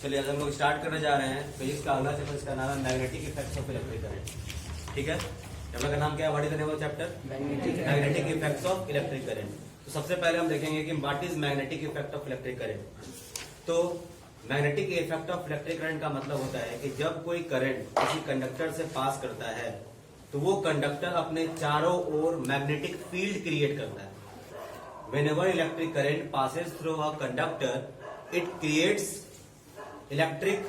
चलिए आज हम लोग स्टार्ट करने जा रहे हैं फिजिक्स का अगला चैप्टर, इसका नाम है magnetic effects of electric current. ठीक है, चैप्टर का नाम क्या है? What is the name of chapter? Magnetic effects of electric current. तो सबसे पहले हम देखेंगे कि what is magnetic effect of electric current. तो magnetic effect of electric current का मतलब होता है कि जब कोई करंट किसी कंडक्टर से पास करता है तो वो कंडक्टर अपने चारों ओर मैग्नेटिक फील्ड क्रिएट करता है। Whenever electric current passes through a conductor, it creates magnetic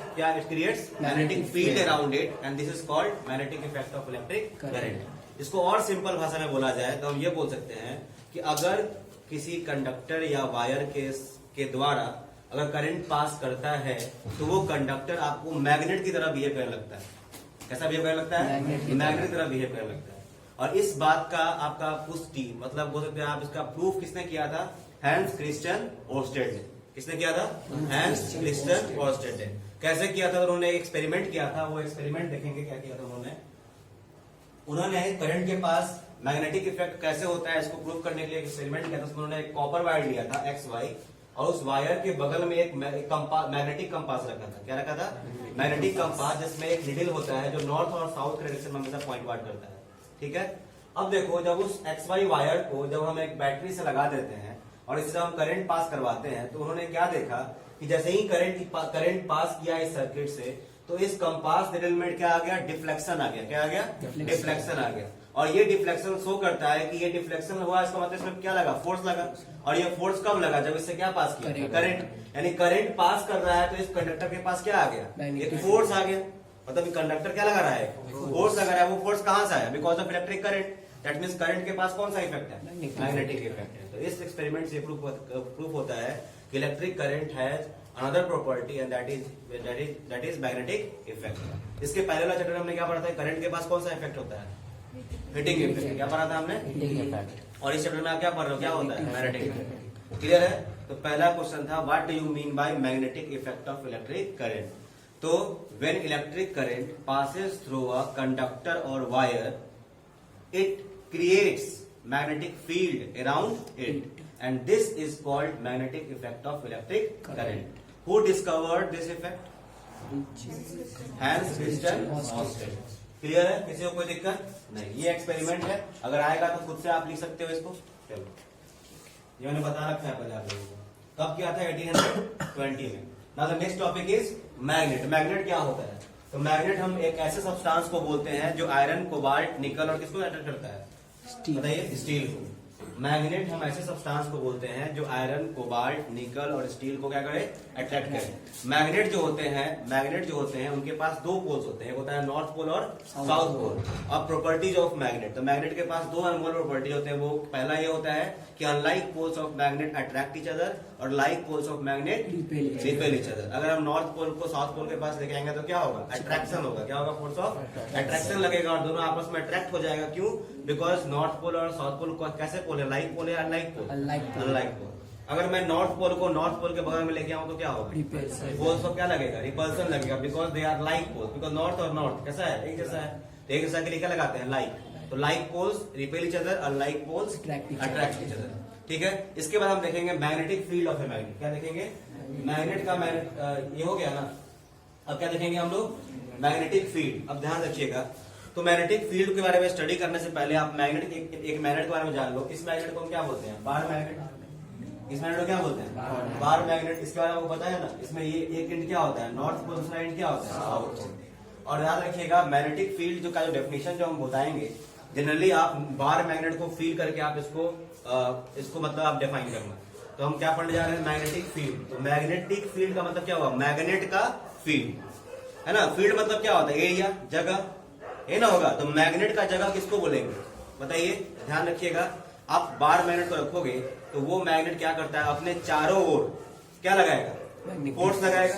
field around it, and this is called magnetic effect of electric current. इसको और सिंपल भाषा में बोला जाए तो हम ये बोल सकते हैं कि अगर किसी कंडक्टर या वायर के द्वारा अगर करंट पास करता है तो वो कंडक्टर आपको मैग्नेट की तरह बिहेव करने लगता है। कैसा बिहेव करने लगता है? मैग्नेट की तरह बिहेव करने लगता है। और इस बात का आपका पुष्टि मतलब बोल सकते हैं आप, इसका प्रूफ किसने किया था? हैंस क्रिस्टियन ओर्स्टेड ने। किसने किया था? हैंस क्रिस्टियन ओर्स्टेड ने। कैसे किया था? उन्होंने एक एक्सपेरिमेंट किया था। वो एक्सपेरिमेंट देखेंगे क्या किया था उन्होंने करंट के पास मैग्नेटिक इफेक्ट कैसे होता है इसको प्रूव करने के लिए एक्सपेरिमेंट किया था। उन्होंने एक कॉपर वायर लिया था XY और उस वायर के बगल में एक मैग्नेटिक कंपास रखा था। क्या रखा था? मैग्नेटिक कंपास, जिसमें एक निडल होता है जो नॉर्थ और साउथ के डायरेक्शन में हमेशा पॉइंट आउट करता है। ठीक है, अब देखो जब उस XY वायर को जब हम एक बैटरी से लगा देते हैं और इससे हम करंट पास करवाते हैं तो उन्होंने क्या देखा कि जैसे ही करंट पास किया इस सर्किट से तो इस कंपास निडल में क्या आ गया? डिफ्लेक्शन आ गया। क्या आ गया? डिफ्लेक्शन आ गया। और ये डिफ्लेक्शन शो करता है कि ये डिफ्लेक्शन हुआ, इसका मतलब इसमें क्या लगा? फोर्स लगा। और ये फोर्स कब लगा? जब इससे क्या पास किया? करंट। यानी करंट पास कर रहा है तो इस कंडक्टर के पास क्या आ गया? एक फोर्स आ गया। मतलब कंडक्टर क्या लगा रहा है? फोर्स लगा रहा है। वो फोर्स कहां से आया? Because of electric current. That means current के पास कौन सा इफेक्ट है? मैग्नेटिक इफेक्ट है। तो इस एक्सपेरिमेंट से प्रूफ होता है कि electric current has another property and that is magnetic effect. इसके पहले वाला चैप्टर हमने क्या पढ़ा था? करंट के पास कौन सा इफेक्ट होता है? Heating effect. क्या पढ़ा था हमने? Heating effect. और इस चैप्टर में आप क्या पढ़ रहे हो? क्या होता है? Magnetic effect. क्लियर है? तो पहला क्वेश्चन था what do you mean by magnetic effect of electric current. तो when electric current passes through a conductor or wire, it creates magnetic field around it, and this is called magnetic effect of electric current. Who discovered this effect? Hans Christian Oersted. Clear है? किसी को कोई दिक्कत नहीं? ये experiment है, अगर आएगा तो खुद से आप लिख सकते हो इसको। चलो, ये मैंने बता रखा है पहले आप लोगों को। कब किया था? 1820 में। Now the next topic is magnet. Magnet क्या होता है? तो मैग्नेट हम एक ऐसे सब्सटेंस को बोलते हैं जो आयरन, कोबाल्ट, निकल और किसको अट्रैक्ट करता है? बताइए। स्टील को। मैग्नेट हम ऐसे सब्सटेंस को बोलते हैं जो आयरन, कोबाल्ट, निकल और स्टील को क्या करे? अट्रैक्ट करे। मैग्नेट जो होते हैं उनके पास दो पोल्स होते हैं, एक होता है नॉर्थ पोल और साउथ पोल। अब प्रॉपर्टीज ऑफ मैग्नेट, तो मैग्नेट के पास दो अनमोल प्रॉपर्टीज होते हैं। वो पहला ये होता है कि unlike poles of magnet attract each other और like poles of magnet repel each other. अगर हम नॉर्थ पोल को साउथ पोल के पास लेके आएंगे तो क्या होगा? अट्रैक्शन होगा। क्या होगा? फोर्स ऑफ अट्रैक्शन लगेगा और दोनों आपस में अट्रैक्ट हो जाएगा। क्यों? बिकॉज नॉर्थ पोल और साउथ पोल कैसे पोल है? लाइक पोल है या अनलाइक पोल? अनलाइक पोल। अगर मैं नॉर्थ पोल को नॉर्थ पोल के बगल में लेके आऊं तो क्या होगा? पोल्स को क्या लगेगा? रिपल्सन लगेगा। Because they are like poles. Because north और नॉर्थ कैसा है? एक जैसा है। तो एक जैसा के लिए क्या लगाते हैं? लाइक। तो like poles repel each other और like poles attract each other. ठीक है, इसके बाद हम देखेंगे magnetic field of a magnet. क्या देखेंगे? मैग्नेट का ये हो गया ना। अब क्या देखेंगे हम लोग? Magnetic field. अब ध्यान रखिएगा, तो मैग्नेटिक फील्ड के बारे में स्टडी करने से पहले आप मैग्नेट एक मैग्नेट के बारे में जान लो। इस मैग्नेट को हम क्या बोलते हैं? Bar magnet. इस मैग्नेट को क्या बोलते हैं? Bar magnet. इसके बारे में आपको पता है ना? इसमें ये एक एंड क्या होता है? नॉर्थ पोल, दूसरा एंड क्या होता है? South pole. और याद रखिएगा मैग्नेटिक फील्ड जो का जो डेफिनेशन जो हम बताएंगे, जनरली आप बार मैग्नेट को फील करके आप इसको मतलब आप डिफाइन करना। तो हम क्या पढ़ने जा रहे हैं? Magnetic field. तो मैग्नेटिक फील्ड का मतलब क्या हुआ? मैग्नेट का फील्ड है ना। फील्ड मतलब क्या होता है? एरिया, जगह, ये ना होगा। तो मैग्नेट का जगह किसको बोलेंगे? बताइए, ध्यान रखिएगा। आप बार मैग्नेट को रखोगे तो वो मैग्नेट क्या करता है? अपने चारों ओर क्या लगाएगा? फोर्स लगाएगा।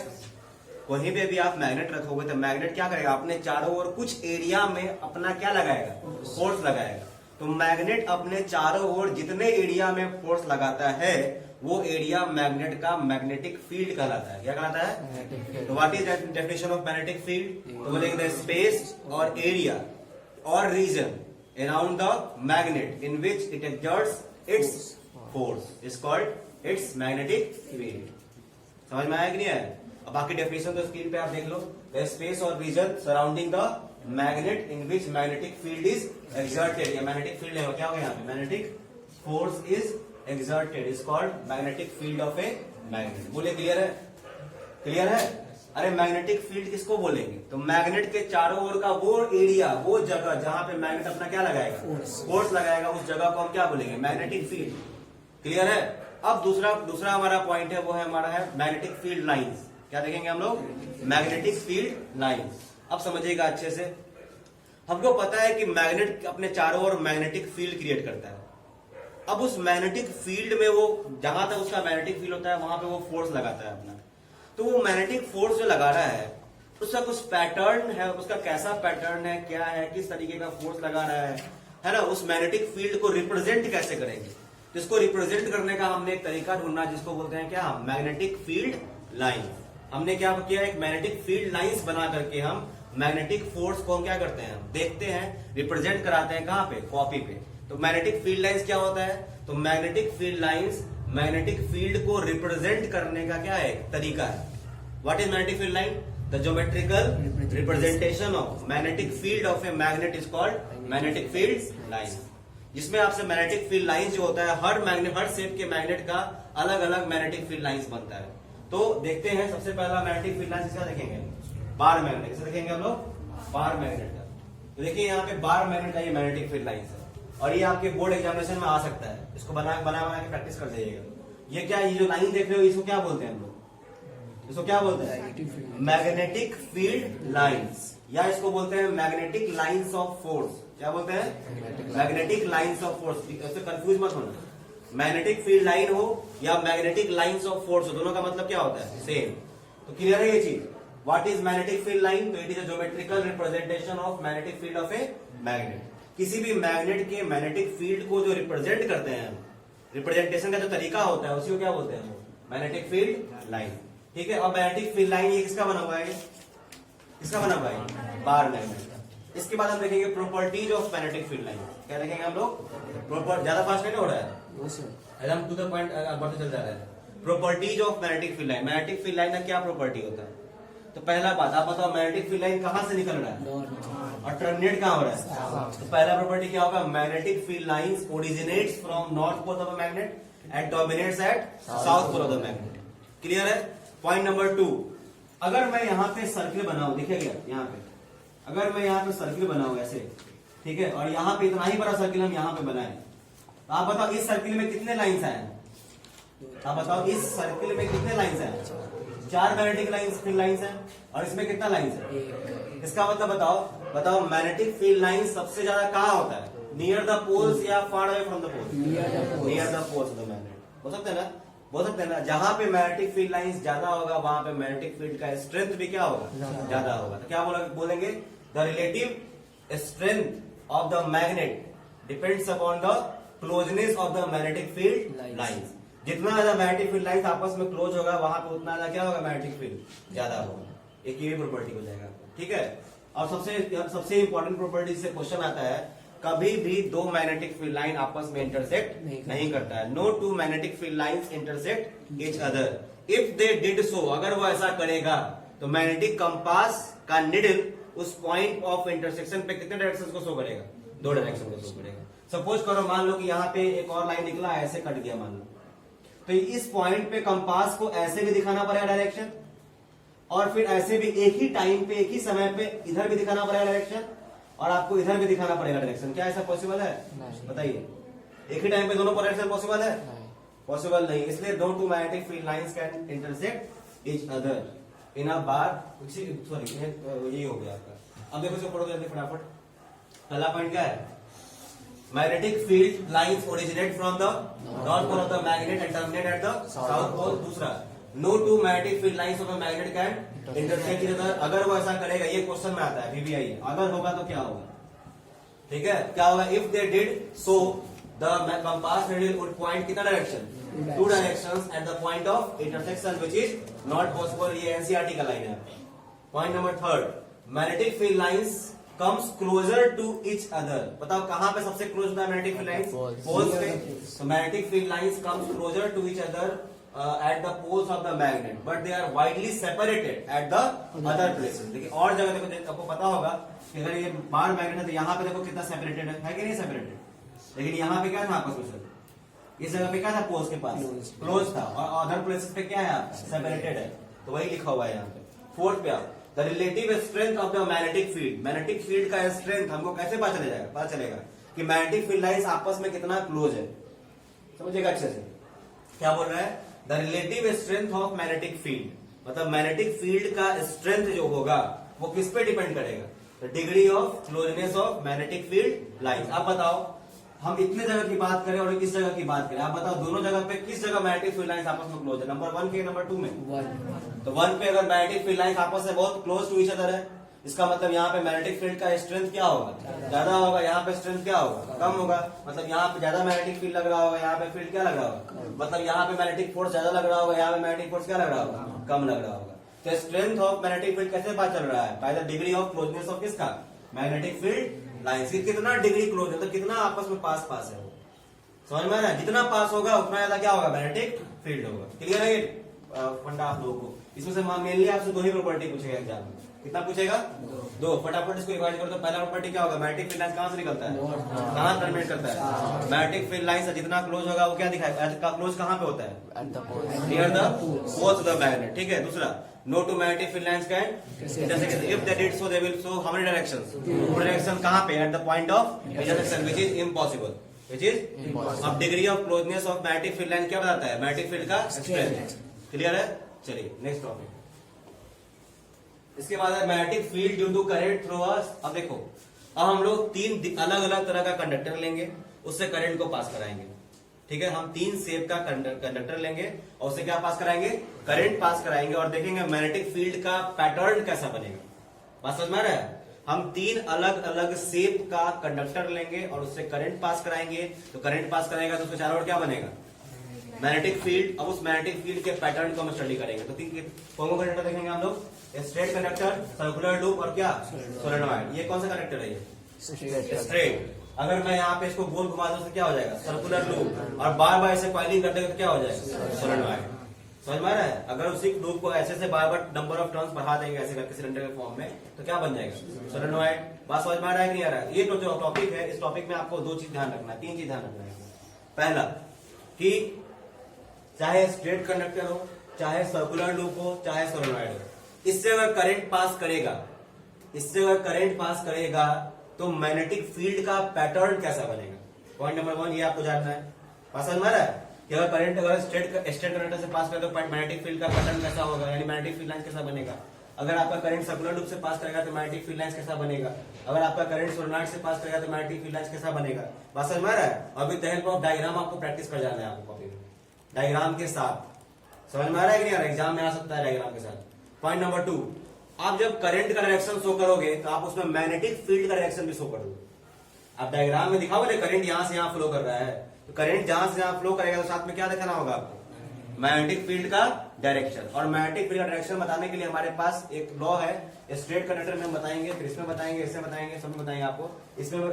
कहीं पे भी आप मैग्नेट रखोगे तो मैग्नेट क्या करेगा? अपने चारों ओर कुछ एरिया में अपना क्या लगाएगा? फोर्स लगाएगा। तो मैग्नेट अपने चारों ओर जितने एरिया में फोर्स लगाता है वो एरिया मैग्नेट का मैग्नेटिक फील्ड कहलाता है। क्या कहलाता है? तो what is definition of magnetic field? तो बोलेंगे स्पेस और एरिया और region around the magnet in which it exerts its force is called its magnetic field. समझ में आया कि नहीं आया? अब बाकी डेफिनेशन तो स्क्रीन पे आप देख लो, द स्पेस और region surrounding the magnet in which magnetic field is exerted, या मैग्नेटिक फील्ड है, क्या होगा यहाँ पे, magnetic force is exerted is called magnetic field of a magnet. बोले क्लियर है? क्लियर है? अरे मैग्नेटिक फील्ड किसको बोलेंगे, तो मैग्नेट के चारों ओर का वो एरिया, वो जगह जहां पे मैग्नेट अपना क्या लगाएगा, फोर्स लगाएगा, उस जगह को हम क्या बोलेंगे, मैग्नेटिक फील्ड। क्लियर है? अब दूसरा हमारा पॉइंट है, वो है हमारा है मैग्नेटिक फील्ड लाइंस। क्या देखेंगे हम लोग, मैग्नेटिक फील्ड लाइंस। अब समझिएगा अच्छे से, हमको पता है कि मैग्नेट अपने चारों ओर मैग्नेटिक फील्ड क्रिएट करता है। अब उस मैग्नेटिक फील्ड में वो जहां तक उसका मैग्नेटिक फील्ड होता है वहां पे वो फोर्स लगाता है अपना। तो वो मैग्नेटिक फोर्स जो लगा रहा है उसका कुछ पैटर्न है, उसका कैसा पैटर्न है, क्या है, किस तरीके का फोर्स लगा रहा है ना, उस मैग्नेटिक फील्ड को रिप्रेजेंट कैसे करेंगे। जिसको रिप्रेजेंट करने का हमने एक तरीका ढूंढना, जिसको बोलते हैं क्या, मैग्नेटिक फील्ड लाइन। हमने क्या किया, एक मैग्नेटिक फील्ड लाइंस बना करके हम मैग्नेटिक फोर्स को हम क्या करते हैं, देखते हैं, रिप्रेजेंट कराते हैं, कहां पे, कॉपी पे। तो मैग्नेटिक फील्ड लाइंस क्या होता है, तो magnetic field lines magnetic field को रिप्रेजेंट करने का क्या है, तरीका है। What is magnetic field line, the geometrical representation of magnetic field of a magnet is called magnetic field line. जिसमें आपसे मैग्नेटिक फील्ड लाइन जो होता है, हर शेप के मैग्नेट का अलग अलग मैग्नेटिक फील्ड लाइंस बनता है। तो देखते हैं, सबसे पहला मैग्नेटिक फील्ड लाइन किसका देखेंगे, बार मैग्नेट। किसे देखेंगे हम लोग, बार मैग्नेट का। तो देखिए यहाँ पे बार मैग्नेट का ये मैग्नेटिक फील्ड लाइंस है, और ये आपके बोर्ड एग्जामिनेशन में आ सकता है। इसको बना के प्रैक्टिस कर जाइएगा। ये क्या, ये जो लाइन देख रहे हो इसको क्या बोलते हैं हम लोग, इसको क्या बोलते हैं, मैग्नेटिक फील्ड लाइंस, या इसको बोलते हैं मैग्नेटिक लाइंस ऑफ फोर्स। क्या बोलते हैं, मैग्नेटिक लाइंस ऑफ फोर्स। इससे कंफ्यूज मत होना, मैग्नेटिक फील्ड लाइन हो या मैग्नेटिक लाइंस ऑफ फोर्स हो, दोनों का मतलब क्या होता है, सेम। तो क्लियर है ये चीज। What is magnetic field line, तो it is a geometrical representation of magnetic field of a magnet. किसी भी मैग्नेट के मैग्नेटिक फील्ड को जो रिप्रेजेंट करते हैं, रिप्रेजेंटेशन का जो तरीका होता है उसी को क्या बोलते हैं, मैग्नेटिक फील्ड लाइन। ठीक है। अब मैग्नेटिक फील्ड लाइन ये किसका बना हुआ है, किसका बना हुआ है, बार मैग्नेट का। इसके बाद हम देखेंगे properties of magnetic field line. क्या देखेंगे हम लोग, ज्यादा फास्ट नहीं हो रहा है, एकदम टू द पॉइंट बढ़ते चल जा रहा है। Properties of magnetic field line, magnetic field line का क्या प्रॉपर्टी होता है। तो पहला बात आप बताओ, मैग्नेटिक फील्ड लाइन कहां से निकल रहा है और टर्मिनेट कहां हो रहा है। तो पहला प्रॉपर्टी क्या होगा, magnetic field lines originates from north pole of the magnet and dominates at south pole of the magnet. Clear है। पॉइंट नंबर 2, अगर मैं यहाँ पे सर्किल बनाऊं, देखिए क्या यहाँ पे, अगर मैं यहाँ पे सर्किल बनाऊं ऐसे, ठीक है, और यहाँ पे इतना ही बड़ा सर्किल हम यहाँ पे बनाए, तो आप बताओ इस सर्किल में कितने लाइंस आए, आप बताओ इस सर्किल में कितने लाइंस हैं, 4 मैग्नेटिक लाइंस हैं, और इसमें कितना लाइंस है। इसका मतलब बताओ मैग्नेटिक फील्ड लाइन सबसे ज्यादा कहाँ होता है, नियर द पोल्स या far away from the poles, near the poles of the magnet. बोल सकते हैं ना, जहां पे मैग्नेटिक फील्ड लाइंस ज्यादा होगा वहां पे मैग्नेटिक फील्ड का स्ट्रेंथ भी क्या होगा, ज्यादा होगा। तो क्या बोलेंगे, the relative strength of the magnet depends upon the closeness of the magnetic field lines. जितना ज्यादा मैग्नेटिक फील्ड लाइंस आपस में क्लोज होगा वहां पे उतना ज्यादा क्या होगा, मैग्नेटिक फील्ड ज्यादा होगा। एक ये भी प्रॉपर्टी हो जाएगा। ठीक है। और सबसे इंपॉर्टेंट प्रॉपर्टी से क्वेश्चन आता है, कभी भी 2 मैग्नेटिक फील्ड लाइन आपस में इंटरसेक्ट नहीं करता है। No 2 magnetic field lines intersect each other if they did so. अगर वो ऐसा करेगा तो मैग्नेटिक कंपास का निडल उस पॉइंट ऑफ इंटरसेक्शन पे कितने डायरेक्शन को शो करेगा, 2 डायरेक्शन को शो करेगा। सपोज करो, मान लो कि यहाँ पे एक और लाइन निकला, ऐसे कट गया मान लो, तो इस पॉइंट पे कंपास को ऐसे भी दिखाना पड़ेगा डायरेक्शन, और फिर ऐसे भी एक ही टाइम पे, एक ही समय पे इधर भी दिखाना पड़ेगा डायरेक्शन, और आपको इधर भी दिखाना पड़ेगा डायरेक्शन। क्या ऐसा पॉसिबल है, बताइए। एक ही टाइम पे दोनों डायरेक्शन पॉसिबल है, पॉसिबल नहीं। इसलिए दो 2 magnetic field lines can intersect each other in a bar. Sorry, यही हो गया आपका। अब देखो इसको पढ़ो जल्दी फटाफट। पहला पॉइंट क्या है, magnetic field lines originate from the north pole of the magnet and terminate at the south pole. दूसरा, no 2 magnetic field lines of a magnet can intersect each other. अगर वो ऐसा करेगा, ये क्वेश्चन में आता है VBI, अगर होगा तो क्या होगा, ठीक है, क्या होगा, if they did so the compass needle would point कितना direction, 2 directions at the point of intersection which is not possible. ये एनसीईआरटी का लाइन है। Point number 3, magnetic field lines comes closer to each other. बताओ कहां पे सबसे close होता है मैग्नेटिक फील्ड लाइंस, पोल्स पे। तो magnetic field lines comes closer to each other at the poles of the magnet, but they are widely separated at the other places. देखिए और जगह देखो, आपको पता होगा कि अगर ये बार मैग्नेट है तो यहाँ पे देखो कितना सेपरेटेड है कि नहीं सेपरेटेड, लेकिन यहाँ पे क्या था आपस में सर, इस जगह पे क्या था पोल्स के पास क्लोज था, और अदर प्लेसेस पे क्या है आपका सेपरेटेड है, तो वही लिखा हुआ है यहाँ पे। फोर्थ पे आप the relative strength of the magnetic field, magnetic field का स्ट्रेंथ हमको कैसे पता चलेगा कि मैग्नेटिक फील्ड लाइंस आपस में कितना क्लोज है, समझिएगा अच्छे से। क्या बोल रहा है, the relative strength of magnetic field, मतलब मैग्नेटिक फील्ड का स्ट्रेंथ जो होगा वो किस पे डिपेंड करेगा, the degree of closeness of magnetic field lines. आप बताओ हम इतने जगह की बात करें और किस जगह की बात करें, आप बताओ दोनों जगह पे किस जगह मैग्नेटिक फील्ड लाइंस आपस में क्लोज है, नंबर 1 के नंबर 2 में, तो 1 पे अगर मैग्नेटिक फील्ड लाइंस आपस में बहुत क्लोज टू ईच अदर है, इसका मतलब यहाँ पे मैग्नेटिक फील्ड का स्ट्रेंथ क्या होगा, ज्यादा होगा, यहाँ पे स्ट्रेंथ क्या होगा, कम होगा, मतलब यहाँ पे ज्यादा मैग्नेटिक फील्ड लग रहा होगा, यहाँ पे फील्ड क्या लग रहा होगा, मतलब यहाँ पे मैग्नेटिक फोर्स ज्यादा लग रहा होगा, यहाँ पे मैग्नेटिक फोर्स क्या लग रहा होगा, कम लग रहा होगा। तो स्ट्रेंथ ऑफ मैग्नेटिक फील्ड कैसे पता चल रहा है, by the degree of closeness of किसका, मैग्नेटिक फील्ड लाइंस की, कितना डिग्री क्लोज है, तो कितना आपस में पास है वो, समझ में आ रहा है, जितना पास होगा उतना ज्यादा क्या होगा, मैग्नेटिक फील्ड होगा। क्लियर है ये फंडा आप लोगों को। इसमें से मेनली आपसे 2 ही प्रॉपर्टी पूछेगा एग्जाम में, कितना पूछेगा, 2। फटाफट इसको डिवाइड कर दो। पहला प्रॉपर्टी क्या होगा, मैग्नेटिक फील्ड लाइंस कहां से निकलता है, कहां टर्मिनेट करता है, मैग्नेटिक फील्ड लाइन से जितना क्लोज होगा वो क्या दिखाएगा, क्लोज कहां पे होता है, near the poles of the magnet. ठीक है, दूसरा no two magnetic field lines can, जैसे कि if they did so they will show how many directions, direction कहां पे, at the point of intersection, which is impossible, which is अब degree of closeness of magnetic field line क्या बताता है, magnetic field का strength. Clear है, चलिए next topic. इसके बाद है magnetic field due to current through अस। अब देखो, अब हम लोग 3 अलग अलग तरह का कंडक्टर लेंगे, उससे करंट को पास कराएंगे। ठीक है, हम 3 शेप का कंडक्टर लेंगे और उससे क्या पास कराएंगे, करंट पास कराएंगे, और देखेंगे मैग्नेटिक फील्ड का पैटर्न कैसा बनेगा। बात समझ में आ रहा है, हम 3 अलग अलग शेप का कंडक्टर लेंगे और उससे करंट पास कराएंगे, तो करंट पास करेगा तो उसके चारों ओर क्या बनेगा, मैग्नेटिक फील्ड। अब उस मैग्नेटिक फील्ड के पैटर्न को हम स्टडी करेंगे। तो 3 कॉमन कंडक्टर देखेंगे हम लोग, स्ट्रेट कंडक्टर, सर्कुलर लूप और क्या सोलेनॉइड। ये कौन सा कंडक्टर है, ये स्ट्रेट। अगर मैं यहाँ पे इसको गोल घुमा दूं तो क्या हो जाएगा, सर्कुलर लूप, और बार बार ऐसे कॉइलिंग करते तो क्या हो जाएगा, सोलेनॉइड। समझ में आ रहा है, अगर उसी लूप को ऐसे बार बार नंबर ऑफ टर्न्स बढ़ा देंगे ऐसे करके सिलेंडर के फॉर्म में, तो क्या बन जाएगा, सोलेनॉइड। बात समझ में आ रहा है कि नहीं आ रहा है। ये तो जो टॉपिक है, इस टॉपिक में आपको 2 चीज ध्यान रखना है, 3 चीज ध्यान रखना है। पहला कि चाहे स्ट्रेट कंडक्टर हो, चाहे सर्कुलर लूप हो, चाहे सोलेनॉइड हो, इससे अगर करंट पास करेगा, तो मैग्नेटिक फील्ड का पैटर्न कैसा बनेगा। पॉइंट नंबर 1 ये आपको जानना है। पास समझ में आ रहा है कि अगर करंट स्ट्रेट कंडक्टर से पास करे तो मैग्नेटिक फील्ड का पैटर्न कैसा होगा, यानी मैग्नेटिक फील्ड लाइन कैसा बनेगा। अगर आपका करंट सर्कुलर लूप से पास करेगा तो मैग्नेटिक फील्ड लाइंस कैसा बनेगा। अगर आपका करंट सोलेनॉइड से पास करेगा तो मैग्नेटिक फील्ड लाइंस कैसा बनेगा। बात समझ में आ रहा है। अभी द हेल्प ऑफ डायग्राम आपको प्रैक्टिस कर जाना है, आपको कॉपी में डायग्राम के साथ। समझ में आ रहा है कि नहीं आ रहा, एग्जाम में आ सकता है डायग्राम के साथ। पॉइंट नंबर 2, आप जब करंट का डायरेक्शन शो करोगे तो आप उसमें मैग्नेटिक फील्ड का डायरेक्शन भी शो कर दो। आप डायग्राम में दिखाओगे करंट यहां से यहां फ्लो कर रहा है, तो करंट जहां से यहां फ्लो करेगा तो साथ में क्या दिखाना होगा आपको, मैग्नेटिक फील्ड का डायरेक्शन। और मैग्नेटिक फील्ड का डायरेक्शन बताने के लिए हमारे पास एक लॉ है, स्ट्रेट कंडक्टर में हम बताएंगे, फिर इसमें बताएंगे, इसमें बताएंगे, सब में बताएंगे आपको।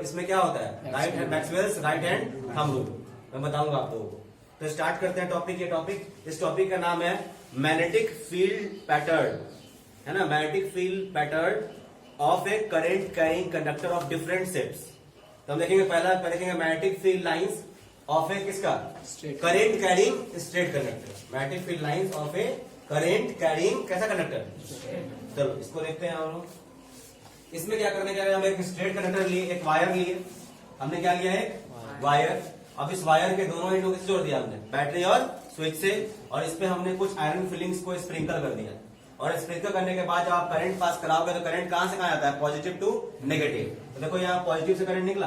इसमें क्या होता है, right hand Maxwell's right hand thumb rule, मैं बताऊंगा आप लोगों को। तो स्टार्ट करते हैं टॉपिक। ये टॉपिक, इस टॉपिक का नाम है मैग्नेटिक फील्ड पैटर्न, है ना, magnetic field pattern of A current carrying conductor of different shapes. तो हम देखेंगे पहला देखेंगे मैग्नेटिक फील्ड लाइंस ऑफ ए किसका, current carrying straight conductor. Magnetic field lines of A current carrying कैसा कंडक्टर। चलो इसको देखते हैं हम लोग। इसमें क्या करने जा रहे हैं, हम एक स्ट्रेट कंडक्टर लिए, एक वायर लिए, हमने क्या लिया है, वायर। अब इस वायर के दोनों एंड को किससे जोड़ दिया हमने, बैटरी और स्विच से, और इस पे हमने कुछ आयरन फिलिंग्स को स्प्रिंकल कर दिया। और स्प्रिंकल करने के बाद जब आप करंट पास कराओगे तो करंट कहां से कहां जाता है, पॉजिटिव टू नेगेटिव। तो देखो यहाँ पॉजिटिव से करंट निकला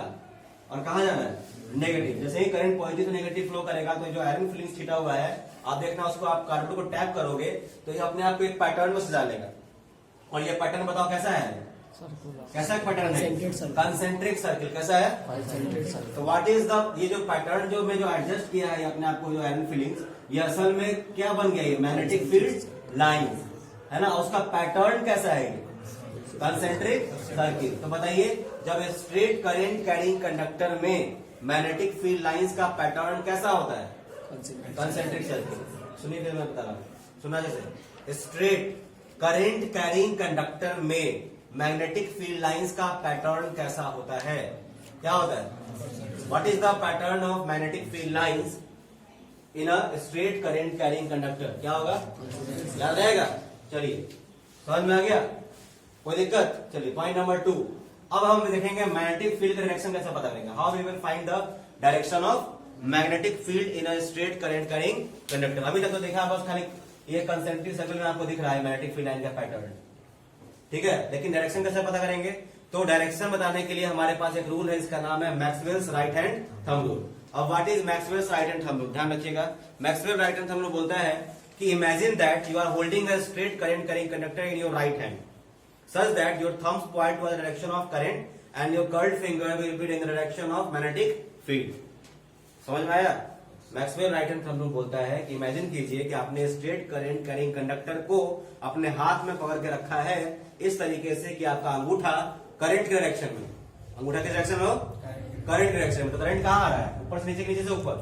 और कहां जाना है, नेगेटिव। जैसे ही करंट पॉजिटिव से नेगेटिव फ्लो करेगा तो जो आयरन फिलिंग्स छिटा हुआ है, आप देखना उसको आप कार्बन को टैप करोगे तो ये अपने आप को एक पैटर्न में सजा लेगा। और ये पैटर्न बताओ कैसा है, कैसा पैटर्न है, कंसेंट्रिक सर्किल। कैसा है, तो व्हाट इज द, ये जो पैटर्न जो मैं जो एडजस्ट किया है अपने आप को, जो आयरन फिलिंग्स, ये असल में क्या बन गया, ये मैग्नेटिक फील्ड लाइन है ना। उसका पैटर्न कैसा है, कंसेंट्रिक सर्किल। तो बताइए, जब स्ट्रेट करंट कैरिंग कंडक्टर में मैग्नेटिक फील्ड लाइंस का पैटर्न कैसा होता है, कंसेंट्रिक सर्किल। सुनिए फिर मैं बता रहा हूँ, सुना जैसे स्ट्रेट करंट कैरिंग कंडक्टर में मैग्नेटिक फील्ड लाइंस का पैटर्न कैसा होता है? क्या होता है? What is the pattern of magnetic field lines in a straight current carrying conductor? क्या होगा? याद रहेगा? चलिए समझ में आ गया, कोई दिक्कत? चलिए पॉइंट नंबर 2, अब हम देखेंगे मैग्नेटिक फील्ड का डायरेक्शन कैसे पता करेंगे। How we will find the direction of magnetic field in a straight current carrying conductor. अभी तक तो देखा बस खाली ये कंसेंट्रिक सर्कल में आपको दिख रहा है मैग्नेटिक फील्ड लाइन का पैटर्न, ठीक है, लेकिन डायरेक्शन कैसे पता करेंगे? तो डायरेक्शन बताने के लिए हमारे पास एक रूल है, इसका नाम है Maxwell's right hand thumb rule. अब what is Maxwell's right hand thumb rule? ध्यान रखिएगा, Maxwell right hand thumb rule बोलता है कि imagine that you are holding a straight current carrying conductor in your right hand such that your thumbs point to the direction of current and your curled finger will be in the direction of magnetic field। समझ में आया? Maxwell right hand thumb rule बोलता है कि imagine कीजिए कि आपने straight current carrying conductor को अपने हाथ में पकड़ के रखा है इस तरीके से कि आपका अंगूठा करंट के डायरेक्शन में, अंगूठा के डायरेक्शन में हो, करंट के डायरेक्शन में। तो करंट कहाँ आ रहा है? ऊपर से नीचे, नीचे से ऊपर?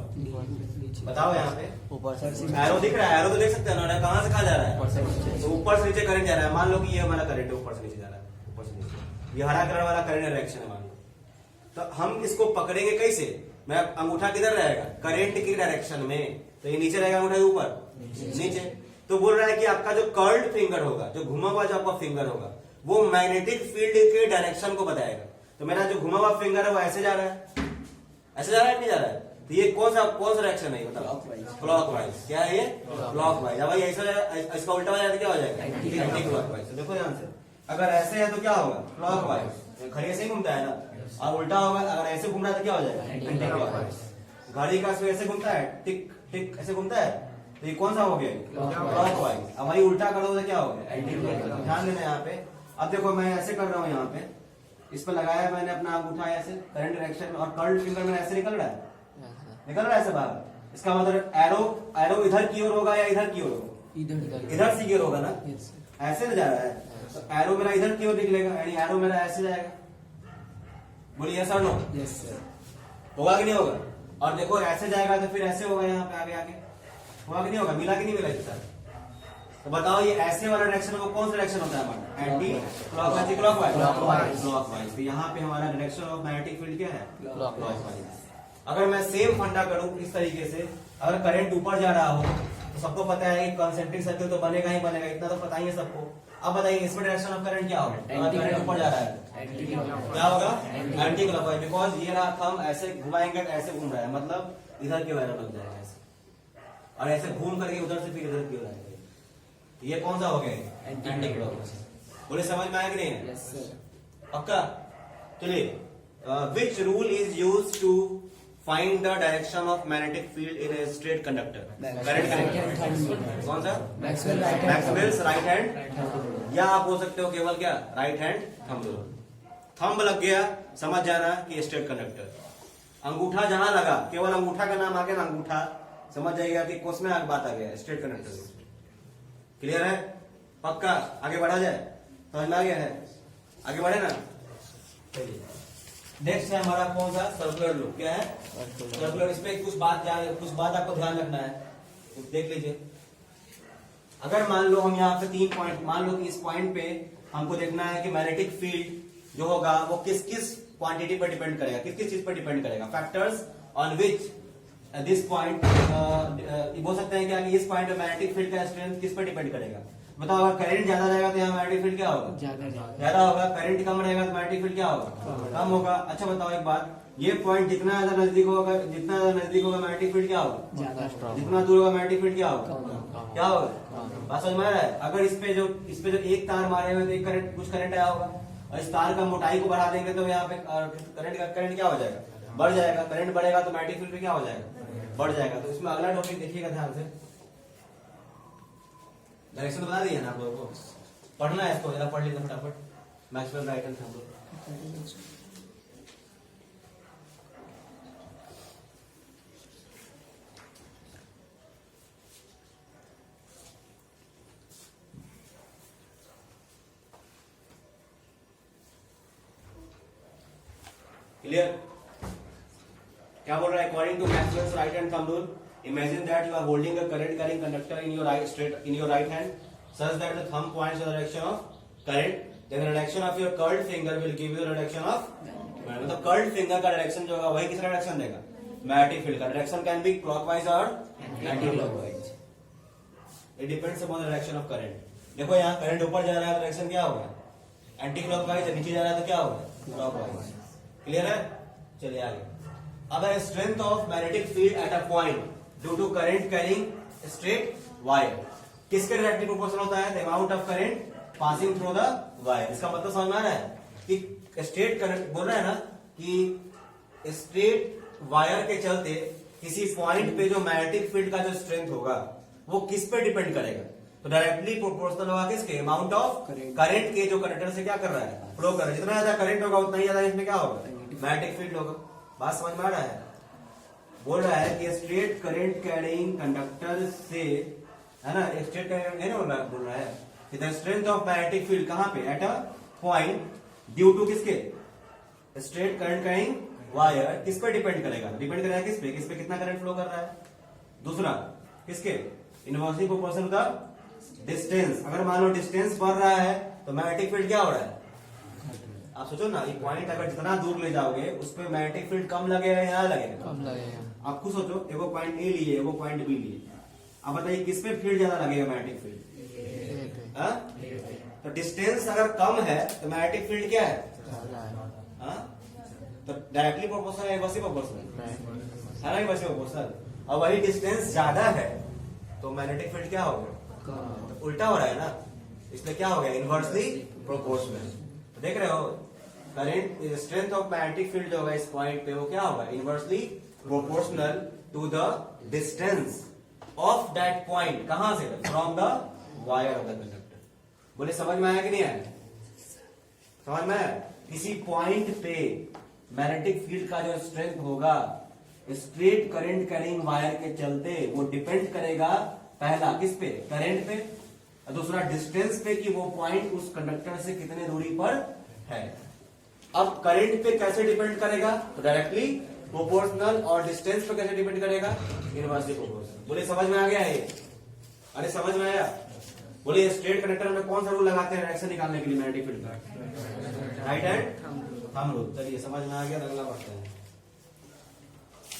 बताओ यहाँ पे ऊपर से एरो दिख रहा है, एरो तो देख सकते हैं ना, कहाँ से कहाँ जा रहा है? तो ऊपर से नीचे करंट जा रहा है। मान लो कि ये हमारा करंट है, ऊपर से नीचे जा रहा है, ऊपर से नीचे, ये हरा कलर वाला करंट डायरेक्शन है मान लो। तो हम इसको पकड़ेंगे कैसे? मैं अंगूठा किधर रहेगा? करंट की डायरेक्शन में, तो ये नीचे रहेगा, अंगूठा ऊपर नीचे। तो बोल रहा है कि आपका जो कर्ल्ड फिंगर होगा, जो घुमा हुआ जो आपका फिंगर होगा, वो मैग्नेटिक फील्ड के डायरेक्शन को बताएगा। तो मेरा जो घुमा हुआ फिंगर है वो ऐसे जा रहा है, ऐसे जा रहा है, नहीं जा रहा है? तो ये कौन सा डायरेक्शन है? बताओ। क्लॉकवाइज। क्या है ये? क्लॉकवाइज। अब ऐसा इसका उल्टा हो जाए तो क्या हो जाएगा? Anti clockwise. देखो ध्यान से, अगर ऐसे है तो क्या होगा? क्लॉकवाइज। घड़ी ऐसे ही घूमता है ना, और उल्टा होगा, अगर ऐसे घूम रहा है तो क्या हो जाएगा? Anti clockwise. घड़ी का ऐसे घूमता है, टिक टिक ऐसे घूमता है, तो ये कौन सा हो गया? क्लॉकवाइज। अब वही उल्टा कर दो तो क्या हो गया? Anti clockwise. ध्यान देना यहाँ पे। अब देखो मैं ऐसे कर रहा हूँ, यहाँ पे इस पर लगाया मैंने अपना अंगूठा ऐसे करंट डायरेक्शन में, और कर्ल्ड फिंगर में ऐसे निकल रहा है, निकल रहा है ऐसे बाहर। इसका मतलब एरो इधर की ओर होगा या इधर की ओर होगा? इधर से की ओर होगा ना, ऐसे न जा रहा है, तो एरो मेरा इधर की ओर निकलेगा, यानी एरो मेरा ऐसे जाएगा। बोलिए यस और नो? Yes sir. होगा कि नहीं होगा? और देखो ऐसे जाएगा तो फिर ऐसे होगा, यहाँ पे आगे आगे होगा कि नहीं होगा? मिला कि नहीं मिला इसके साथ? तो बताओ ये ऐसे वाला डायरेक्शन वो कौन सा डायरेक्शन होता है हमारा? Anti clockwise. क्लॉकवाइज। तो यहाँ पे हमारा डायरेक्शन ऑफ मैग्नेटिक फील्ड क्या है? क्लॉकवाइज। अगर मैं सेम फंडा करूं इस तरीके से, अगर करंट ऊपर जा रहा हो तो सबको पता है कि कंसेंट्रिक सर्कल तो बनेगा ही बनेगा, इतना तो पता ही है सबको। अब बताइए इसमें डायरेक्शन ऑफ करंट क्या होगा? अगर करंट ऊपर जा रहा है क्या होगा? Anti clockwise. बिकॉज ये रहा थंब ऐसे घुमाएंगे तो ऐसे घूम रहा है, मतलब इधर के वाला लग जाएगा ऐसे, और ऐसे घूम करके उधर से फिर इधर की ओर आएगा। ये कौन सा हो गया? Anti clockwise. बोले समझ में आया कि नहीं? Yes sir. पक्का? चलिए, which rule is used to find the direction of magnetic field in a straight conductor? Current करेंगे कौन सा? मैक्सवेल्स राइट हैंड, या आप बोल सकते हो केवल क्या? Right hand thumb rule. Thumb लग गया, समझ जाना कि स्ट्रेट कंडक्टर। अंगूठा जहां लगा, केवल अंगूठा का नाम आ गया ना, अंगूठा, समझ जाइएगा कि कोस में बात आ गया, स्ट्रेट कंडक्टर। क्लियर है? पक्का? आगे बढ़ा जाए? समझ में आ गया है? आगे बढ़े ना। चलिए नेक्स्ट है हमारा कौन सा? Circular loop. क्या है? सर्कुलर। इसमें कुछ बात आपको ध्यान रखना है, तो देख लीजिए। अगर मान लो हम यहाँ पे 3 पॉइंट, मान लो कि इस पॉइंट पे हमको देखना है कि मैग्नेटिक फील्ड जो होगा वो किस किस क्वांटिटी पर डिपेंड करेगा, किस किस चीज पर डिपेंड करेगा। Factors on which this point, बोल सकते हैं क्या कि इस पॉइंट पे मैग्नेटिक फील्ड का स्ट्रेंथ किस पर डिपेंड करेगा? बताओ, अगर करंट ज्यादा रहेगा तो यहाँ मैग्नेटिक फील्ड क्या होगा? ज्यादा होगा। करंट कम रहेगा तो मैग्नेटिक फील्ड क्या होगा? कम होगा। अच्छा बताओ एक बात, ये पॉइंट जितना ज्यादा नजदीक होगा, जितना ज्यादा नजदीक होगा मैग्नेटिक फील्ड क्या होगा? जितना दूर होगा मैग्नेटिक फील्ड क्या होगा? क्या होगा? बात समझ में आ रहा है? अगर इस पे जो एक तार मारे हुए तो एक करंट, कुछ करंट आया होगा, और इस तार का मोटाई को बढ़ा देंगे तो यहाँ पे करंट क्या हो जाएगा? बढ़ जाएगा। करंट बढ़ेगा तो मैग्नेटिक फील्ड क्या हो जाएगा? बढ़ जाएगा। तो इसमें अगला टॉपिक देखिएगा ध्यान से। डायरेक्शन तो बता दिए ना आप लोगों को, पढ़ना है इसको, जरा पढ़ लीजिए फटाफट। Maxwell right hand thumb rule. Clear? क्या बोल रहा है? According to Maxwell's right hand thumb rule, Imagine that you are holding a current carrying conductor in your right hand, such that the thumb points in the direction of current. Then the direction of your curled finger will give you the direction of मतलब curled finger का direction जो होगा वही किसका direction देगा, magnetic field का direction can be clockwise और anti clockwise, it depends upon the direction of current. देखो यहाँ करंट ऊपर जा रहा है तो डायरेक्शन क्या होगा, एंटी क्लॉकवाइज, नीचे जा रहा है तो क्या होगा, क्लॉकवाइज। क्लियर है, चलिए आगे। अब strength of magnetic field at a point due to current carrying straight wire, किसके डायरेक्टली प्रोपोर्शनल होता है, the amount of current passing through the wire. इसका मतलब समझ में आ रहा है कि स्ट्रेट करंट बोल रहा है ना कि स्ट्रेट वायर के चलते किसी पॉइंट पे जो मैग्नेटिक फील्ड का जो स्ट्रेंथ होगा वो किस पे डिपेंड करेगा, तो डायरेक्टली प्रोपोर्शनल होगा किसके, अमाउंट ऑफ करंट के जो कंडक्टर से क्या कर रहा है, फ्लो कर रहा है। जितना ज्यादा करंट होगा उतना ही ज्यादा इसमें क्या होगा, मैग्नेटिक फील्ड होगा। बात समझ में आ रहा है, बोल रहा है कि स्ट्रेट करंट कैरिंग कंडक्टर से, है ना, स्ट्रेट करंट है ना, बोल रहा है कि the strength of magnetic field कहां पे, at a point due to किसके, स्ट्रेट करंट कैरिंग वायर, किस पे डिपेंड करेगा, डिपेंड करेगा किस पे कितना करंट फ्लो कर रहा है। दूसरा किसके, इनवर्सली प्रोपोर्शनल का डिस्टेंस, अगर मान लो डिस्टेंस बढ़ रहा है तो मैग्नेटिक फील्ड क्या हो रहा है, आप सोचो ना, ये पॉइंट अगर जितना दूर ले जाओगे उस पर मैग्नेटिक फील्ड कम लगेगा या लगेगा, कम लगेगा। आप खुद सोचो, एगो पॉइंट ए लिए एगो पॉइंट बी लिए, आप बताइए किस पे फील्ड ज्यादा लगेगा, मैग्नेटिक फील्ड, तो डिस्टेंस अगर कम है तो मैग्नेटिक फील्ड क्या है, तो डायरेक्टली प्रोपोर्शनल है, इनवर्सली प्रोपोर्शनल है ना, इनवर्सली प्रोपोर्शनल। और वही डिस्टेंस ज्यादा है तो मैग्नेटिक फील्ड क्या होगा, तो उल्टा हो रहा है ना, इसलिए क्या हो गया, इनवर्सली प्रोपोर्शनल। तो देख रहे हो, current strength of magnetic field जो होगा इस पॉइंट पे वो क्या होगा, inversely proportional to the distance of that point, कहां से, from the wire of the conductor. बोले समझ में आया कि नहीं आया, समझ में आया। किसी पॉइंट पे मैग्नेटिक फील्ड का जो स्ट्रेंथ होगा स्ट्रेट करंट कैरिंग वायर के चलते वो डिपेंड करेगा, पहला किस पे, करंट पे, और दूसरा डिस्टेंस पे कि वो पॉइंट उस कंडक्टर से कितने दूरी पर है। अब करंट पे कैसे डिपेंड करेगा, तो डायरेक्टली प्रोपोर्शनल, और डिस्टेंस पे कैसे डिपेंड करेगा, इनवर्सली प्रोपोर्शनल। बोले समझ में आ गया है, अरे समझ में आया। बोले स्ट्रेट कंडक्टर में कौन सा रूल लगाते हैं डायरेक्शन निकालने के लिए मैग्नेटिक फील्ड का, राइट हैंड थंब रूल। चलिए समझ में आ गया, अगला बढ़ते हैं,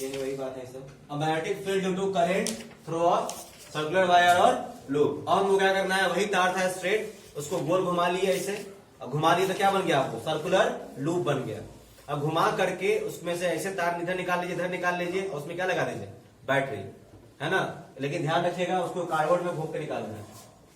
ये वही बात है सब। अब magnetic field due to current through a circular wire और लूप, और वो क्या करना है, वही तार था स्ट्रेट, उसको गोल घुमा लिया ऐसे, अब घुमा लिया तो क्या बन गया आपको, सर्कुलर लूप बन गया। अब घुमा करके उसमें से ऐसे तार इधर निकाल लीजिए, इधर निकाल लीजिए, और उसमें क्या लगा दीजिए, बैटरी, है ना। लेकिन ध्यान रखिएगा उसको कार्डबोर्ड में घोप के निकालना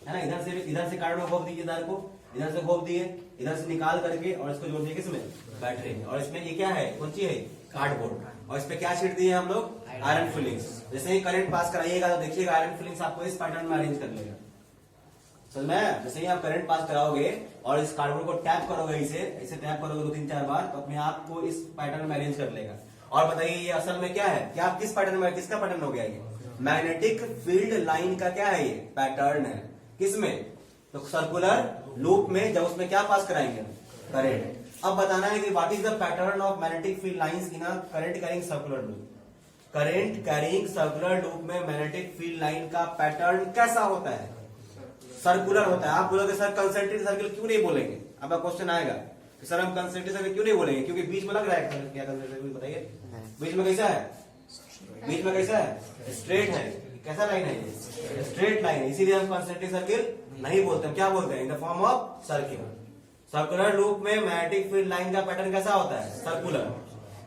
है ना, इधर से कार्डबोर्ड में घोप दीजिए तार को, इधर से घोप दिए, इधर से निकाल करके और इसको जोड़ दिए किसमें, बैटरी में। और इसमें ये क्या है, कौन सी है, कार्डबोर्ड, और इस पे क्या छीट दिए हम लोग, आयरन फिलिंग्स। जैसे ही करंट पास कराइएगा तो देखिएगा आयरन फिलिंग्स आपको इस पैटर्न में अरेंज कर लेगा, समझ में। जैसे ही आप करंट पास कराओगे और इस कार्डबोर्ड को टैप करोगे, इसे ऐसे टैप करोगे 2-3-4 बार, तो अपने आप को इस पैटर्न में अरेंज कर लेगा। और बताइए ये असल में क्या है, क्या आप किस पैटर्न में, किसका पैटर्न हो गया ये, मैग्नेटिक फील्ड लाइन का क्या है, ये पैटर्न है, किसमें, तो सर्कुलर लूप में, जब उसमें क्या पास कराएंगे, करंट। अब बताना है कि what is the pattern of magnetic field lines in a current carrying circular loop. Current carrying circular loop में मैग्नेटिक फील्ड लाइन का पैटर्न कैसा होता है, सर्कुलर होता है। आप बोलोगे सर कंसेंट्रिक सर्कल क्यों नहीं बोलेंगे, आपका क्वेश्चन आएगा कि सर हम कंसेंट्रिक सर्कल क्यों नहीं बोलेंगे, क्योंकि बीच में लग रहा है क्या कंसेंट्रिक सर्कल, बताइए बीच में कैसा है, बीच में कैसा है, स्ट्रेट है, कैसा लाइन है ये, स्ट्रेट लाइन है, इसीलिए हम कंसेंट्रिक सर्कल नहीं बोलते, हम क्या बोलते हैं, इन the form of circle. Circular loop में मैग्नेटिक फील्ड लाइन का पैटर्न कैसा होता है, सर्कुलर।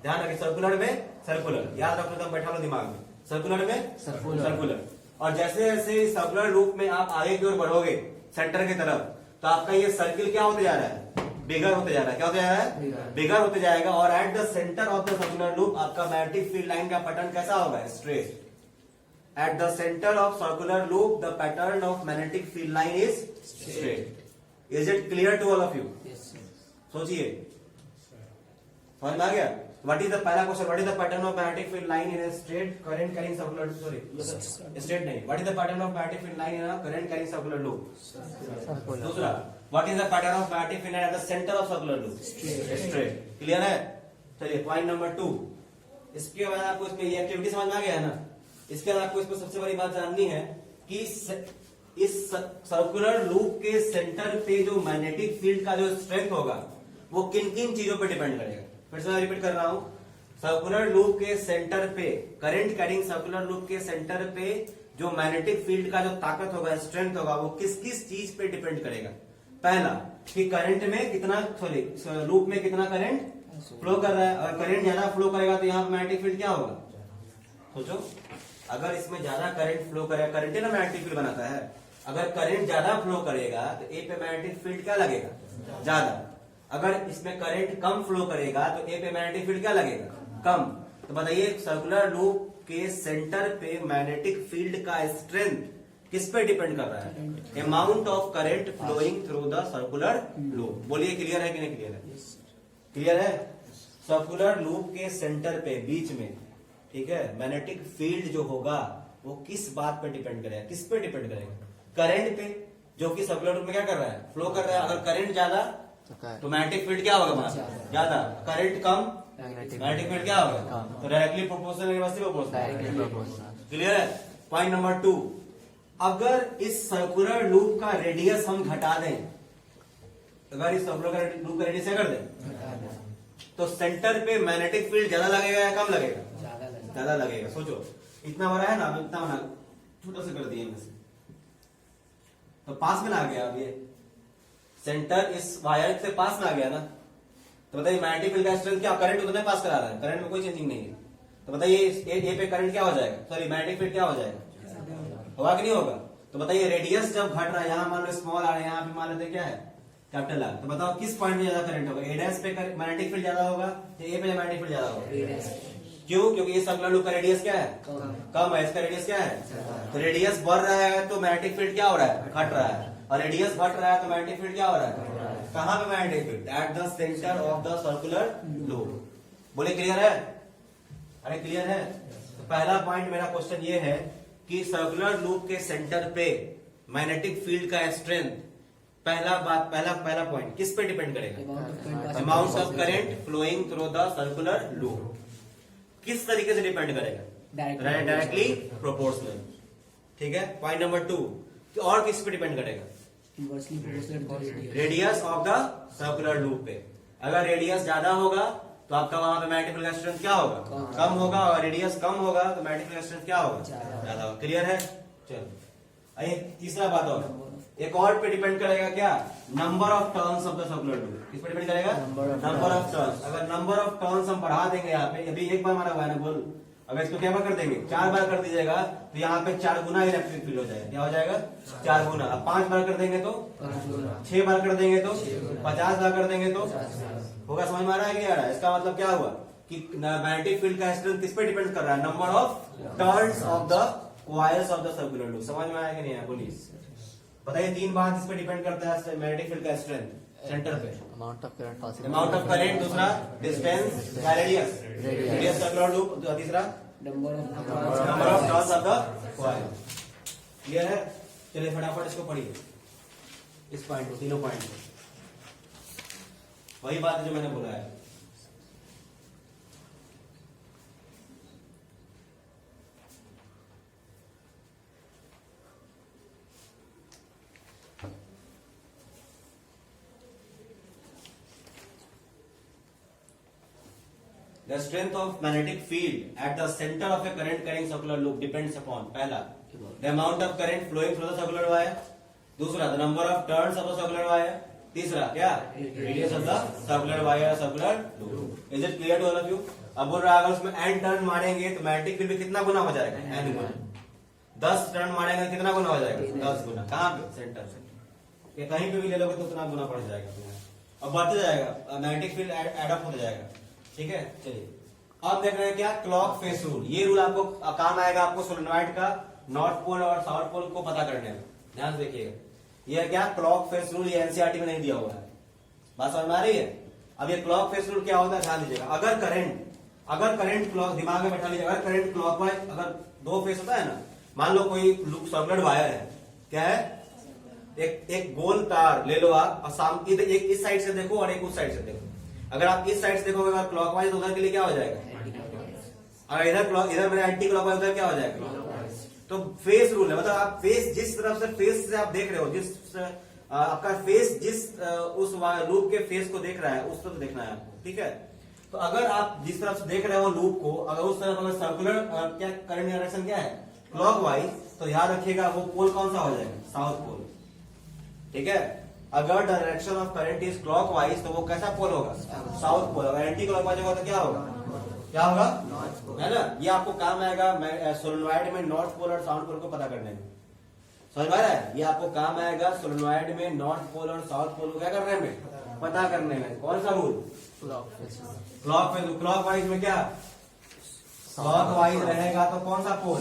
ध्यान रखिए, सर्कुलर में सर्कुलर, याद रखो तो बैठा लो दिमाग में, सर्कुलर में सर्कुलर। और जैसे जैसे सर्कुलर लूप में आप आगे की ओर बढ़ोगे सेंटर की तरफ, तो आपका ये सर्किल क्या होते जा रहा है, बिगर होते जा रहा है, क्या होते जा रहा है, बिगर होते जाएगा। और at the centre of the circular loop आपका मैग्नेटिक फील्ड लाइन का पैटर्न कैसा होगा, straight. At the centre of circular loop the pattern of magnetic field line is straight. Is it clear to all of you, सोचिए, समझ में आ गया। What is the पहला question, what is the pattern of magnetic field line in a straight current carrying circular, sorry straight नहीं, what is the pattern of magnetic field line in a current carrying circular loop, दूसरा what is the pattern of magnetic field line at the center of circular loop, straight। Clear है, चलिए point number 2। इसके बाद आपको इसमें ये activity समझ में आ गया है ना, इसके बाद आपको इसमें सबसे बड़ी बात जाननी है कि इस सर्कुलर लूप के सेंटर पे जो मैग्नेटिक फील्ड का जो स्ट्रेंथ होगा वो किन किन चीजों पे डिपेंड करेगा। फिर से मैं रिपीट कर रहा हूं, सर्कुलर लूप के सेंटर पे, करंट कैरिंग सर्कुलर लूप के सेंटर पे जो मैग्नेटिक फील्ड का जो ताकत होगा, स्ट्रेंथ होगा, वो किस किस चीज पे डिपेंड करेगा। पहला कि करंट में कितना, सॉरी लूप में कितना करंट फ्लो कर रहा है। अगर करंट ज्यादा फ्लो करेगा तो यहाँ पे मैग्नेटिक फील्ड क्या होगा, सोचो। अगर इसमें ज्यादा करंट फ्लो करेगा, करंट ही ना मैग्नेटिक फील्ड बनाता है, अगर करंट ज्यादा फ्लो करेगा तो ए पे मैग्नेटिक फील्ड क्या लगेगा, ज्यादा। अगर इसमें करंट कम फ्लो करेगा तो ए पे मैग्नेटिक फील्ड क्या लगेगा, कम। तो बताइए सर्कुलर लूप के सेंटर पे मैग्नेटिक फील्ड का स्ट्रेंथ किस पे डिपेंड कर रहा है, amount of current flowing through the circular loop. बोलिए क्लियर है कि नहीं क्लियर है, क्लियर है। सर्कुलर लूप के सेंटर पे, बीच में, ठीक है, मैग्नेटिक फील्ड जो होगा वो किस बात पे डिपेंड करेगा, किस पे डिपेंड करेगा, करंट पे, जो कि सर्कुलर लूप में क्या कर रहा है, फ्लो कर रहा है। अगर करंट ज्यादा तो मैग्नेटिक फील्ड क्या होगा, ज्यादा। करंट कम, मैग्नेटिक फील्ड क्या होगा, तो डायरेक्टली प्रोपोर्शनल। क्लियर है। पॉइंट नंबर 2, अगर इस सर्कुलर लूप का रेडियस हम घटा दें, अगर इस सर्कुलर लूप का रेडियस कर दें तो सेंटर पे मैग्नेटिक फील्ड ज्यादा लगेगा या कम लगेगा, ज्यादा लगेगा। सोचो इतना बड़ा है ना, इतना बना छोटा सा कर दिए इनमें, तो पास में ना आ गया। अब ये सेंटर इस वायर से पास में आ गया ना, तो बताइए मैग्नेटिक फील्ड का स्ट्रेंथ क्या, करंट उतना पास करा रहा है, करंट में कोई चेंजिंग नहीं है। तो बताइए ए पे करंट क्या हो जाएगा, सॉरी मैग्नेटिक फील्ड क्या हो जाएगा, होगा कि नहीं होगा। तो बताइए रेडियस जब घट रहा है, यहाँ मान लो स्मॉल आ रहा है, यहाँ पे मान लेते क्या है कैपिटल आर, तो बताओ किस पॉइंट में ज्यादा करंट होगा, ए डैश पे मैग्नेटिक फील्ड ज्यादा होगा या ए पे मैग्नेटिक फील्ड ज्यादा होगा। क्यों, क्योंकि ये सर्कुलर लूप का रेडियस क्या है, कम है, इसका रेडियस क्या है। तो रेडियस बढ़ रहा है तो मैग्नेटिक फील्ड क्या हो रहा है, घट रहा है, और रेडियस घट रहा है तो मैग्नेटिक फील्ड क्या हो रहा है, कहां पे magnetic field, eight the centre of the circular loop. बोले क्लियर है, अरे क्लियर है। तो पहला पॉइंट मेरा क्वेश्चन ये है कि सर्कुलर लूप के सेंटर पे मैग्नेटिक फील्ड का स्ट्रेंथ, पहला पॉइंट किस पे डिपेंड करेगा, amount of current flowing through the circular loop. किस तरीके से डिपेंड करेगा, डायरेक्टली प्रोपोर्शनल। ठीक है। पॉइंट नंबर 2, और किस पे डिपेंड करेगा, radius of the circular loop पे। अगर रेडियस ज्यादा होगा तो आपका वहां पे मैग्नेटिक फील्ड का स्ट्रेंथ क्या होगा, कम होगा, और रेडियस कम होगा तो मैग्नेटिक फील्ड का स्ट्रेंथ क्या होगा, ज्यादा होगा। क्लियर है। चलो आइए तीसरा बात, और एक और पे डिपेंड करेगा क्या, number of turns of the circular loop. किस पे डिपेंड करेगा, नंबर ऑफ टर्न्स। अगर नंबर ऑफ टर्न्स हम बढ़ा देंगे, यहाँ पे अभी एक बार मारा हुआ है ना गोल, अगर इसको क्या बार कर देंगे, 4 बार कर दीजिएगा तो यहाँ पे 4 गुना इलेक्ट्रिक फील्ड हो जाएगा। क्या हो जाएगा, 4 गुना। अब 5 बार कर देंगे तो 6 बार कर देंगे तो 50 बार कर देंगे तो होगा। समझ में आ रहा है कि नहीं आ रहा है। इसका मतलब क्या हुआ कि मैग्नेटिक फील्ड का स्ट्रेंथ किस पे डिपेंड कर रहा है, number of turns of the coils of the circular loop. समझ में आया कि नहीं आया, बोलिए। बताइए 3 बात इस पे डिपेंड करता है मैग्नेटिक फील्ड का स्ट्रेंथ सेंटर पे, अमाउंट ऑफ करंट, दूसरा डिस्टेंस या रेडियस सर्कुलर लूप, तीसरा number of turns of the coil. Clear है। चलिए फटाफट इसको पढ़िए, इस पॉइंट को, तीनों पॉइंट को। वही बात है जो मैंने बोला है। The strength of magnetic field at the center of a current carrying circular loop depends upon, पहला, the amount of current flowing through the circular wire, दूसरा, the number of turns of the circular wire, तीसरा क्या, radius of the circular wire, circular loop. Is it clear to all of you? अब बोल रहा है अगर उसमें n turn मारेंगे तो मैग्नेटिक फील्ड भी कितना गुना हो जाएगा, n गुना। 10 टर्न मारेंगे तो कितना गुना हो जाएगा, 10 गुना। कहाँ पे, सेंटर से। कहीं पे भी ले लोगे तो उतना गुना बढ़ जाएगा, अब बढ़ते जाएगा, मैग्नेटिक फील्ड एड अप हो जाएगा। ठीक है। चलिए अब देख रहे हैं क्या, क्लॉक फेस रूल। ये रूल आपको काम आएगा, आपको सोलेनॉइड का नॉर्थ पोल और साउथ पोल को पता करने में। ध्यान से देखिएगा, ये क्या क्लॉक फेस रूल, ये एनसीईआरटी में नहीं दिया हुआ है। बात समझ में आ रही है। अब ये क्लॉक फेस रूल क्या होता है, ध्यान दीजिएगा। अगर करंट क्लॉक, दिमाग में बैठा लीजिए, अगर करंट क्लॉकवाइज, अगर 2 फेस होता है ना, मान लो कोई सर्कुलर वायर है, क्या है, एक गोल तार ले लो आप, और सामने एक इस साइड से देखो और एक उस साइड से देखो। अगर आप इस साइड से देखोगे क्लॉकवाइज, उधर के लिए क्या हो जाएगा, अगर इधर मेरा एंटी क्लॉकवाइज, उधर क्या हो जाएगा, तो फेस रूल है, मतलब आप फेस जिस तरफ से फेस से आप देख रहे हो, जिस आपका फेस जिस उस लूप के फेस को देख रहा है उस तरफ देखना है आपको, ठीक है। तो अगर आप जिस तरफ से देख रहे हो लूप को, अगर उस तरफ अगर सर्कुलर क्या करंट डायरेक्शन क्या है, क्लॉकवाइज, तो याद रखिएगा वो पोल कौन सा हो जाएगा, साउथ पोल, ठीक है। अगर direction of current is clockwise तो वो कैसा पोल होगा, साउथ पोल। अगर एंटी क्लॉकवाइज होगा तो क्या होगा, क्या होगा, है ना। ये आपको काम आएगा सोलेनॉइड में नॉर्थ पोल और साउथ पोल को पता करने में, समझ में आ रहा है। ये आपको काम आएगा सोलेनॉइड में नॉर्थ पोल और साउथ पोल को क्या करने में, पता करने में। कौन सा रूल, क्लॉकवाइज में क्या, क्लॉकवाइज रहेगा तो कौन सा पोल,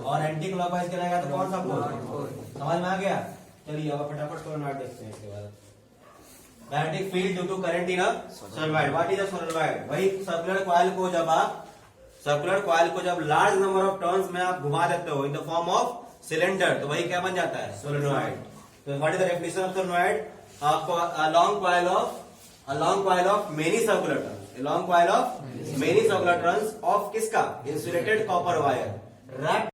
और एंटी क्लॉकवाइज रहेगा तो कौन सा पोल, समझ में आ गया। चलिए अब फटाफट सोलेनॉइड देखते हैं इसके बाद। Magnetic field due to current in a solenoid, what is a solenoid, वही सर्कुलर कॉइल को जब आप लार्ज नंबर ऑफ टर्न्स में आप घुमा देते हो in the form of cylinder, तो वही क्या बन जाता है, सोलेनॉइड। तो what is the definition of solenoid, आपको a long coil of many circular turns, long coil of many circular turns of किसका, इंसुलेटेड कॉपर वायर रैप्ड